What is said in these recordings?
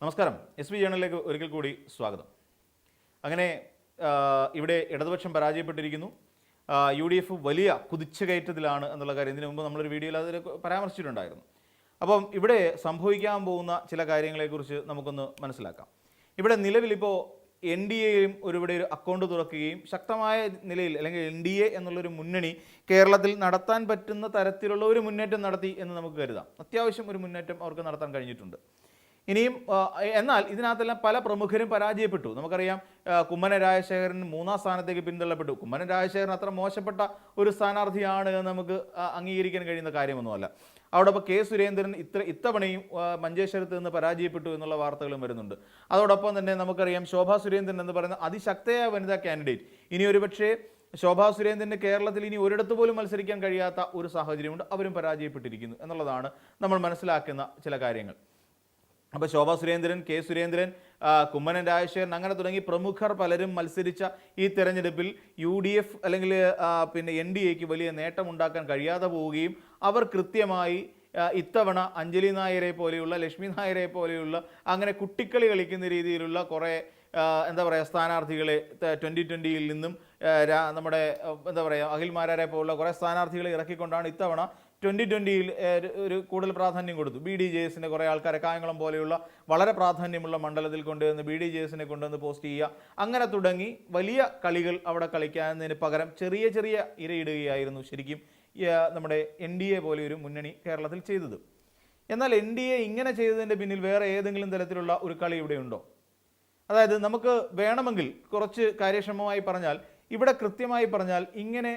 നമസ്കാരം. SB ജേണലിലേക്ക് ഒരിക്കൽ കൂടി സ്വാഗതം. അങ്ങനെ ഇവിടെ ഇടതുപക്ഷം പരാജയപ്പെട്ടിരിക്കുന്നു. UDF വലിയ കുതിച്ചുകയറ്റത്തിലാണ് എന്നുള്ള കാര്യം ഇതിനു മുമ്പ് നമ്മളൊരു വീഡിയോയിൽ അതിൽ പരാമർശിച്ചിട്ടുണ്ടായിരുന്നു. അപ്പം ഇവിടെ സംഭവിക്കാൻ പോകുന്ന ചില കാര്യങ്ങളെക്കുറിച്ച് നമുക്കൊന്ന് മനസ്സിലാക്കാം. ഇവിടെ നിലവിലിപ്പോൾ NDAയും ഇവിടെ ഒരു അക്കൗണ്ട് തുറക്കുകയും ശക്തമായ നിലയിൽ അല്ലെങ്കിൽ NDA എന്നുള്ളൊരു മുന്നണി കേരളത്തിൽ നടത്താൻ പറ്റുന്ന തരത്തിലുള്ള ഒരു മുന്നേറ്റം നടത്തി എന്ന് നമുക്ക് കരുതാം. അത്യാവശ്യം ഒരു മുന്നേറ്റം അവർക്ക് നടത്താൻ കഴിഞ്ഞിട്ടുണ്ട്. ഇനിയും എന്നാൽ ഇതിനകത്തെല്ലാം പല പ്രമുഖരും പരാജയപ്പെട്ടു. നമുക്കറിയാം, കുമ്മനം രാജശേഖരൻ 3ാം സ്ഥാനത്തേക്ക് പിന്തള്ളപ്പെട്ടു. കുമ്മനം രാജശേഖരൻ അത്ര മോശപ്പെട്ട ഒരു സ്ഥാനാർത്ഥിയാണ് എന്ന് നമുക്ക് അംഗീകരിക്കാൻ കഴിയുന്ന കാര്യമൊന്നുമല്ല. അതോടൊപ്പം K. സുരേന്ദ്രൻ ഇത്തവണയും മഞ്ചേശ്വരത്ത് നിന്ന് പരാജയപ്പെട്ടു എന്നുള്ള വാർത്തകളും വരുന്നുണ്ട്. അതോടൊപ്പം തന്നെ നമുക്കറിയാം, ശോഭാ സുരേന്ദ്രൻ എന്ന് പറയുന്ന അതിശക്തയായ വനിതാ കാൻഡിഡേറ്റ്, ഇനി ഒരുപക്ഷേ ശോഭാ സുരേന്ദ്രന് കേരളത്തിൽ ഇനി ഒരിടത്ത് പോലും മത്സരിക്കാൻ കഴിയാത്ത ഒരു സാഹചര്യമുണ്ട്. അവരും പരാജയപ്പെട്ടിരിക്കുന്നു എന്നുള്ളതാണ് നമ്മൾ മനസ്സിലാക്കുന്ന ചില കാര്യങ്ങൾ. അപ്പോൾ ശോഭാ സുരേന്ദ്രൻ, K. സുരേന്ദ്രൻ, കുമ്മനം രാജശേഖരൻ അങ്ങനെ തുടങ്ങി പ്രമുഖർ പലരും മത്സരിച്ച ഈ തെരഞ്ഞെടുപ്പിൽ UDF അല്ലെങ്കിൽ NDAക്ക് വലിയ നേട്ടമുണ്ടാക്കാൻ കഴിയാതെ പോവുകയും അവർ കൃത്യമായി ഇത്തവണ അഞ്ജലി നായരെ പോലെയുള്ള, ലക്ഷ്മി നായരെ പോലെയുള്ള അങ്ങനെ കുട്ടിക്കളി കളിക്കുന്ന രീതിയിലുള്ള കുറേ എന്താ പറയുക സ്ഥാനാർത്ഥികളെ 2020 നിന്നും നമ്മുടെ എന്താ പറയുക അഖിൽ മാരാരെ പോലുള്ള കുറേ സ്ഥാനാർത്ഥികളെ ഇറക്കിക്കൊണ്ടാണ് ഇത്തവണ 2020 ഒരു കൂടുതൽ പ്രാധാന്യം കൊടുത്തു. BDJSന്റെ കുറേ ആൾക്കാരെ കായംകുളം പോലെയുള്ള വളരെ പ്രാധാന്യമുള്ള മണ്ഡലത്തിൽ കൊണ്ടുവന്ന് BDJSനെ കൊണ്ടുവന്ന് പോസ്റ്റ് ചെയ്യുക, അങ്ങനെ തുടങ്ങി വലിയ കളികൾ അവിടെ കളിക്കുന്നതിന് പകരം ചെറിയ ചെറിയ ഇരയിടുകയായിരുന്നു ശരിക്കും നമ്മുടെ NDA പോലെ ഒരു മുന്നണി കേരളത്തിൽ ചെയ്തത്. എന്നാൽ NDA ഇങ്ങനെ ചെയ്തതിൻ്റെ പിന്നിൽ വേറെ ഏതെങ്കിലും തരത്തിലുള്ള ഒരു കളി ഇവിടെ ഉണ്ടോ? അതായത് നമുക്ക് വേണമെങ്കിൽ കുറച്ച് കാര്യക്ഷമമായി പറഞ്ഞാൽ, ഇവിടെ കൃത്യമായി പറഞ്ഞാൽ ഇങ്ങനെ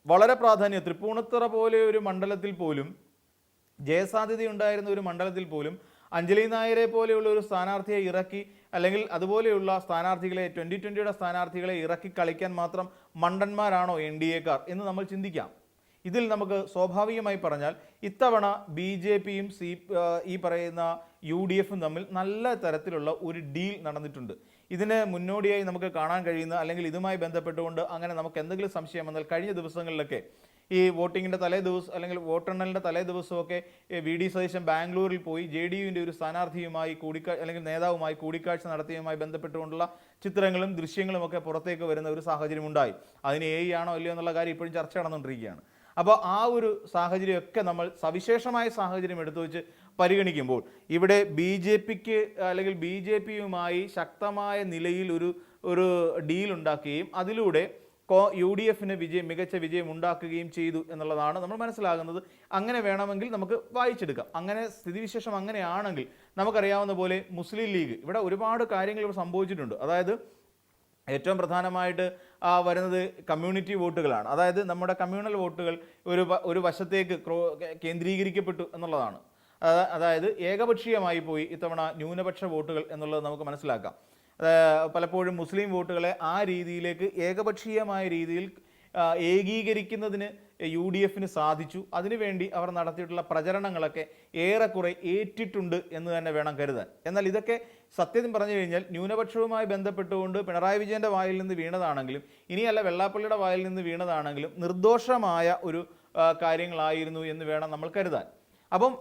വളരെ പ്രാധാന്യം തൃപ്പൂണിത്തുറ പോലെ ഒരു മണ്ഡലത്തിൽ പോലും, ജയസാധ്യതയുണ്ടായിരുന്ന ഒരു മണ്ഡലത്തിൽ പോലും അഞ്ജലി നായരെ പോലെയുള്ള ഒരു സ്ഥാനാർത്ഥിയെ ഇറക്കി, അല്ലെങ്കിൽ അതുപോലെയുള്ള സ്ഥാനാർത്ഥികളെ 2020 സ്ഥാനാർത്ഥികളെ ഇറക്കി കളിക്കാൻ മാത്രം മണ്ടന്മാരാണോ NDAക്കാർ എന്ന് നമ്മൾ ചിന്തിക്കാം. ഇതിൽ നമുക്ക് സ്വാഭാവികമായി പറഞ്ഞാൽ ഇത്തവണ BJPയും ഈ പറയുന്ന UDFും തമ്മിൽ നല്ല തരത്തിലുള്ള ഒരു ഡീൽ നടന്നിട്ടുണ്ട്. ഇതിന് മുന്നോടിയായി നമുക്ക് കാണാൻ കഴിയുന്ന, അല്ലെങ്കിൽ ഇതുമായി ബന്ധപ്പെട്ടുകൊണ്ട് അങ്ങനെ നമുക്ക് എന്തെങ്കിലും സംശയം വന്നാൽ, കഴിഞ്ഞ ദിവസങ്ങളിലൊക്കെ ഈ വോട്ടിങ്ങിൻ്റെ തലേ ദിവസം അല്ലെങ്കിൽ വോട്ടെണ്ണലിൻ്റെ തലേ ദിവസമൊക്കെ VD സതീശൻ ബാംഗ്ലൂരിൽ പോയി JDUവിൻ്റെ ഒരു സ്ഥാനാർത്ഥിയുമായി അല്ലെങ്കിൽ നേതാവുമായി കൂടിക്കാഴ്ച നടത്തിയതുമായി ബന്ധപ്പെട്ടുകൊണ്ടുള്ള ചിത്രങ്ങളും ദൃശ്യങ്ങളും ഒക്കെ പുറത്തേക്ക് വരുന്ന ഒരു സാഹചര്യം ഉണ്ടായി. അതിന് ആണോ അല്ലയോ എന്നുള്ള കാര്യം ഇപ്പോഴും ചർച്ച നടന്നുകൊണ്ടിരിക്കുകയാണ്. അപ്പോൾ ആ ഒരു സാഹചര്യമൊക്കെ നമ്മൾ സവിശേഷമായ സാഹചര്യം എടുത്തു വെച്ച് പരിഗണിക്കുമ്പോൾ ഇവിടെ BJPക്ക് അല്ലെങ്കിൽ BJPയുമായി ശക്തമായ നിലയിൽ ഒരു ഡീൽ ഉണ്ടാക്കുകയും അതിലൂടെ UDFന് മികച്ച വിജയം ഉണ്ടാക്കുകയും ചെയ്തു എന്നുള്ളതാണ് നമ്മൾ മനസ്സിലാകുന്നത്. അങ്ങനെ വേണമെങ്കിൽ നമുക്ക് വായിച്ചെടുക്കാം. അങ്ങനെ സ്ഥിതിവിശേഷം അങ്ങനെയാണെങ്കിൽ നമുക്കറിയാവുന്ന പോലെ മുസ്ലിം ലീഗ് ഇവിടെ ഒരുപാട് കാര്യങ്ങൾ ഇവിടെ സംഭവിച്ചിട്ടുണ്ട്. അതായത് ഏറ്റവും പ്രധാനമായിട്ട് വരുന്നത് കമ്മ്യൂണിറ്റി വോട്ടുകളാണ്. അതായത് നമ്മുടെ കമ്മ്യൂണൽ വോട്ടുകൾ ഒരു വശത്തേക്ക് കേന്ദ്രീകരിക്കപ്പെട്ടു എന്നുള്ളതാണ്. അതായത് ഏകപക്ഷീയമായി പോയി ഇത്തവണ ന്യൂനപക്ഷ വോട്ടുകൾ എന്നുള്ളത് നമുക്ക് മനസ്സിലാക്കാം. പലപ്പോഴും മുസ്ലിം വോട്ടുകളെ ആ രീതിയിലേക്ക് ഏകപക്ഷീയമായ രീതിയിൽ ഏകീകരിക്കുന്നതിന് UDFന് സാധിച്ചു. അതിനുവേണ്ടി അവർ നടത്തിയിട്ടുള്ള പ്രചരണങ്ങളൊക്കെ ഏറെക്കുറെ ഏറ്റിട്ടുണ്ട് എന്ന് തന്നെ വേണം കരുതാൻ. എന്നാൽ ഇതൊക്കെ സത്യം പറഞ്ഞു കഴിഞ്ഞാൽ ന്യൂനപക്ഷവുമായി ബന്ധപ്പെട്ടുകൊണ്ട് പിണറായി വിജയൻ്റെ വായിൽ നിന്ന് വീണതാണെങ്കിലും, ഇനിയല്ല വെള്ളാപ്പള്ളിയുടെ വായിൽ നിന്ന് വീണതാണെങ്കിലും നിർദോഷമായ ഒരു കാര്യങ്ങളായിരുന്നു എന്ന് വേണം നമ്മൾ കരുതാൻ. അപ്പം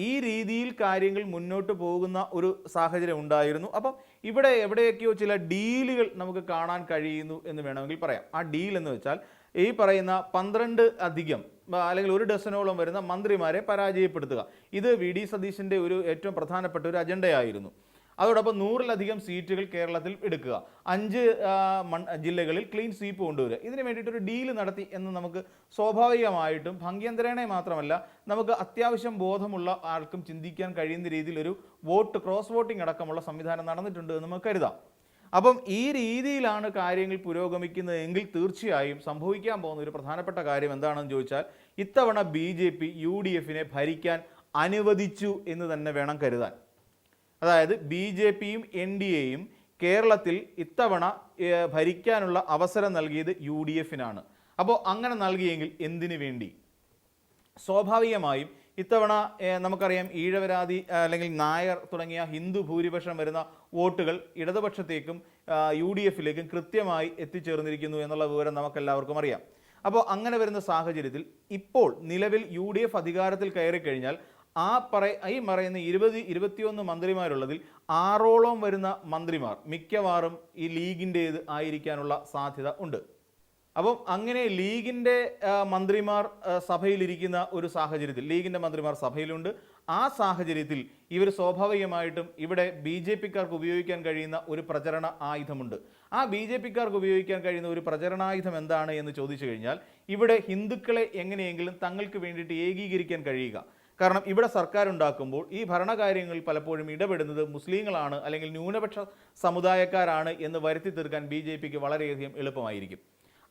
ഈ രീതിയിൽ കാര്യങ്ങൾ മുന്നോട്ട് പോകുന്ന ഒരു സാഹചര്യം ഉണ്ടായിരുന്നു. അപ്പം ഇവിടെ എവിടെയൊക്കെയോ ചില ഡീലുകൾ നമുക്ക് കാണാൻ കഴിയുന്നു എന്ന് വേണമെങ്കിൽ പറയാം. ആ ഡീൽ എന്ന് വെച്ചാൽ ഈ പറയുന്ന 12 അധികം അല്ലെങ്കിൽ 1 ഡസനോളം വരുന്ന മന്ത്രിമാരെ പരാജയപ്പെടുത്തുക. ഇത് VD സതീശൻ്റെ ഒരു ഏറ്റവും പ്രധാനപ്പെട്ട ഒരു അജണ്ടയായിരുന്നു. അതോടൊപ്പം 100-ലധികം സീറ്റുകൾ കേരളത്തിൽ എടുക്കുക, 5 ജില്ലകളിൽ ക്ലീൻ സ്വീപ്പ് കൊണ്ടുവരിക. ഇതിന് വേണ്ടിയിട്ടൊരു ഡീല് നടത്തി എന്ന് നമുക്ക് സ്വാഭാവികമായിട്ടും ഭംഗ്യന്തരേണെ മാത്രമല്ല നമുക്ക് അത്യാവശ്യം ബോധമുള്ള ആൾക്കും ചിന്തിക്കാൻ കഴിയുന്ന രീതിയിൽ ഒരു ക്രോസ് വോട്ടിംഗ് അടക്കമുള്ള സംവിധാനം നടന്നിട്ടുണ്ട് എന്ന് നമുക്ക് കരുതാം. അപ്പം ഈ രീതിയിലാണ് കാര്യങ്ങൾ പുരോഗമിക്കുന്നതെങ്കിൽ തീർച്ചയായും സംഭവിക്കാൻ പോകുന്ന ഒരു പ്രധാനപ്പെട്ട കാര്യം എന്താണെന്ന് ചോദിച്ചാൽ, ഇത്തവണ BJP UDFനെ ഭരിക്കാൻ അനുവദിച്ചു എന്ന് തന്നെ വേണം കരുതാൻ. അതായത് BJPയും NDAയും കേരളത്തിൽ ഇത്തവണ ഭരിക്കാനുള്ള അവസരം നൽകിയത് UDFനാണ്. അപ്പോൾ അങ്ങനെ നൽകിയെങ്കിൽ എന്തിനു വേണ്ടി? സ്വാഭാവികമായും ഇത്തവണ നമുക്കറിയാം, ഈഴവരാതി അല്ലെങ്കിൽ നായർ തുടങ്ങിയ ഹിന്ദു ഭൂരിപക്ഷം വരുന്ന വോട്ടുകൾ ഇടതുപക്ഷത്തേക്കും UDFിലേക്കും കൃത്യമായി എത്തിച്ചേർന്നിരിക്കുന്നു എന്നുള്ള വിവരം നമുക്കെല്ലാവർക്കും അറിയാം. അപ്പോൾ അങ്ങനെ വരുന്ന സാഹചര്യത്തിൽ ഇപ്പോൾ നിലവിൽ UDF അധികാരത്തിൽ കയറി കഴിഞ്ഞാൽ ഈ പറയുന്ന 21 മന്ത്രിമാരുള്ളതിൽ 6ഓളം വരുന്ന മന്ത്രിമാർ മിക്കവാറും ഈ ലീഗിൻ്റേത് ആയിരിക്കാനുള്ള സാധ്യത ഉണ്ട്. അപ്പം അങ്ങനെ ലീഗിൻ്റെ മന്ത്രിമാർ സഭയിലിരിക്കുന്ന ഒരു സാഹചര്യത്തിൽ, ലീഗിൻ്റെ മന്ത്രിമാർ സഭയിലുണ്ട്. ആ സാഹചര്യത്തിൽ ഇവർ സ്വാഭാവികമായിട്ടും ഇവിടെ BJPക്കാർക്ക് ഉപയോഗിക്കാൻ കഴിയുന്ന ഒരു പ്രചരണ ആയുധമുണ്ട്. ആ BJPക്കാർക്ക് ഉപയോഗിക്കാൻ കഴിയുന്ന ഒരു പ്രചരണായുധം എന്താണ് എന്ന് ചോദിച്ചു കഴിഞ്ഞാൽ, ഇവിടെ ഹിന്ദുക്കളെ എങ്ങനെയെങ്കിലും തങ്ങൾക്ക് വേണ്ടിയിട്ട് ഏകീകരിക്കാൻ കഴിയുക. കാരണം ഇവിടെ സർക്കാർ ഉണ്ടാക്കുമ്പോൾ ഈ ഭരണകാര്യങ്ങളിൽ പലപ്പോഴും ഇടപെടുന്നത് മുസ്ലിങ്ങളാണ് അല്ലെങ്കിൽ ന്യൂനപക്ഷ സമുദായക്കാരാണ് എന്ന് വരുത്തി തീർക്കാൻ BJPക്ക് വളരെയധികം എളുപ്പമായിരിക്കും.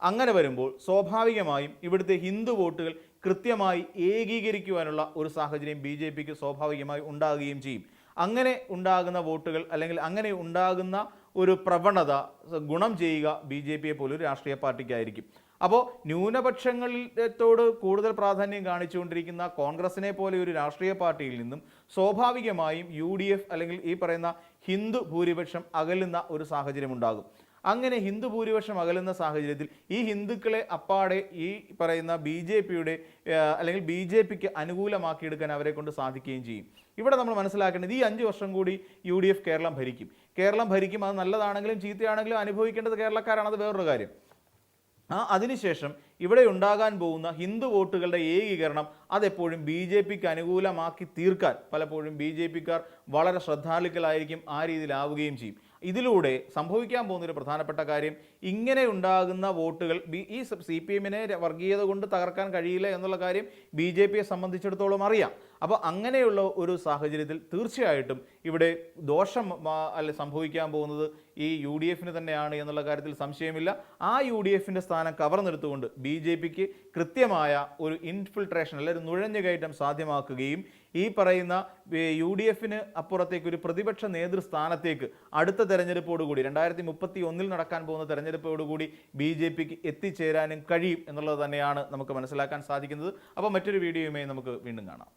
അങ്ങനെ വരുമ്പോൾ സ്വാഭാവികമായും ഇവിടുത്തെ ഹിന്ദു വോട്ടുകൾ കൃത്യമായി ഏകീകരിക്കുവാനുള്ള ഒരു സാഹചര്യം BJPക്ക് സ്വാഭാവികമായി ഉണ്ടാകുകയും ചെയ്യും. അങ്ങനെ ഉണ്ടാകുന്ന വോട്ടുകൾ അല്ലെങ്കിൽ അങ്ങനെ ഉണ്ടാകുന്ന ഒരു പ്രവണത ഗുണം ചെയ്യുക BJPയെ പോലൊരു രാഷ്ട്രീയ പാർട്ടിക്കായിരിക്കും. അപ്പോൾ ന്യൂനപക്ഷങ്ങളോട് കൂടുതൽ പ്രാധാന്യം കാണിച്ചുകൊണ്ടിരിക്കുന്ന കോൺഗ്രസിനെ പോലെ ഒരു രാഷ്ട്രീയ പാർട്ടിയിൽ നിന്നും സ്വാഭാവികമായും UDF അല്ലെങ്കിൽ ഈ പറയുന്ന ഹിന്ദു ഭൂരിപക്ഷം അകലുന്ന ഒരു സാഹചര്യം ഉണ്ടാകും. അങ്ങനെ ഹിന്ദു ഭൂരിപക്ഷം അകലുന്ന സാഹചര്യത്തിൽ ഈ ഹിന്ദുക്കളെ അപ്പാടെ ഈ പറയുന്ന BJPയുടെ അല്ലെങ്കിൽ BJPക്ക് അനുകൂലമാക്കിയെടുക്കാൻ അവരെ കൊണ്ട് സാധിക്കുകയും ചെയ്യും. ഇവിടെ നമ്മൾ മനസ്സിലാക്കേണ്ടത് ഈ 5 വർഷം കൂടി UDF കേരളം ഭരിക്കും. അത് നല്ലതാണെങ്കിലും ചീത്തയാണെങ്കിലും അനുഭവിക്കേണ്ടത് കേരളക്കാരാണ്. അത് വേറൊരു കാര്യം. അതിനുശേഷം ഇവിടെ ഉണ്ടാകാൻ പോകുന്ന ഹിന്ദു വോട്ടുകളുടെ ഏകീകരണം അതെപ്പോഴും BJPക്ക് അനുകൂലമാക്കി തീർക്കാൻ പലപ്പോഴും BJPക്കാർ വളരെ ശ്രദ്ധാലുക്കളായിരിക്കും. ആ രീതിയിലാവുകയും ചെയ്യും. ഇതിലൂടെ സംഭവിക്കാൻ പോകുന്നൊരു പ്രധാനപ്പെട്ട കാര്യം, ഇങ്ങനെ ഉണ്ടാകുന്ന വോട്ടുകൾ ഈ CPMനെ വർഗീയത കൊണ്ട് തകർക്കാൻ കഴിയില്ല എന്നുള്ള കാര്യം BJPയെ സംബന്ധിച്ചിടത്തോളം അറിയാം. അപ്പോൾ അങ്ങനെയുള്ള ഒരു സാഹചര്യത്തിൽ തീർച്ചയായിട്ടും ഇവിടെ ദോഷം സംഭവിക്കാൻ പോകുന്നത് ഈ UDFന് തന്നെയാണ് എന്നുള്ള കാര്യത്തിൽ സംശയമില്ല. ആ UDFൻ്റെ സ്ഥാനം കവർന്നെടുത്തുകൊണ്ട് BJPക്ക് കൃത്യമായ ഒരു ഇൻഫിൽട്രേഷൻ അല്ലെങ്കിൽ നുഴഞ്ഞുകയറ്റം സാധ്യമാക്കുകയും ഈ പറയുന്ന UDFന് അപ്പുറത്തേക്ക് ഒരു പ്രതിപക്ഷ നേതൃസ്ഥാനത്തേക്ക് അടുത്ത തെരഞ്ഞെടുപ്പോടുകൂടി 2031 നടക്കാൻ പോകുന്ന തെരഞ്ഞെടുപ്പോടുകൂടി BJPക്ക് എത്തിച്ചേരാനും കഴിയും എന്നുള്ളത് തന്നെയാണ് നമുക്ക് മനസ്സിലാക്കാൻ സാധിക്കുന്നത്. അപ്പോൾ മറ്റൊരു വീഡിയോയുമായി നമുക്ക് വീണ്ടും കാണാം.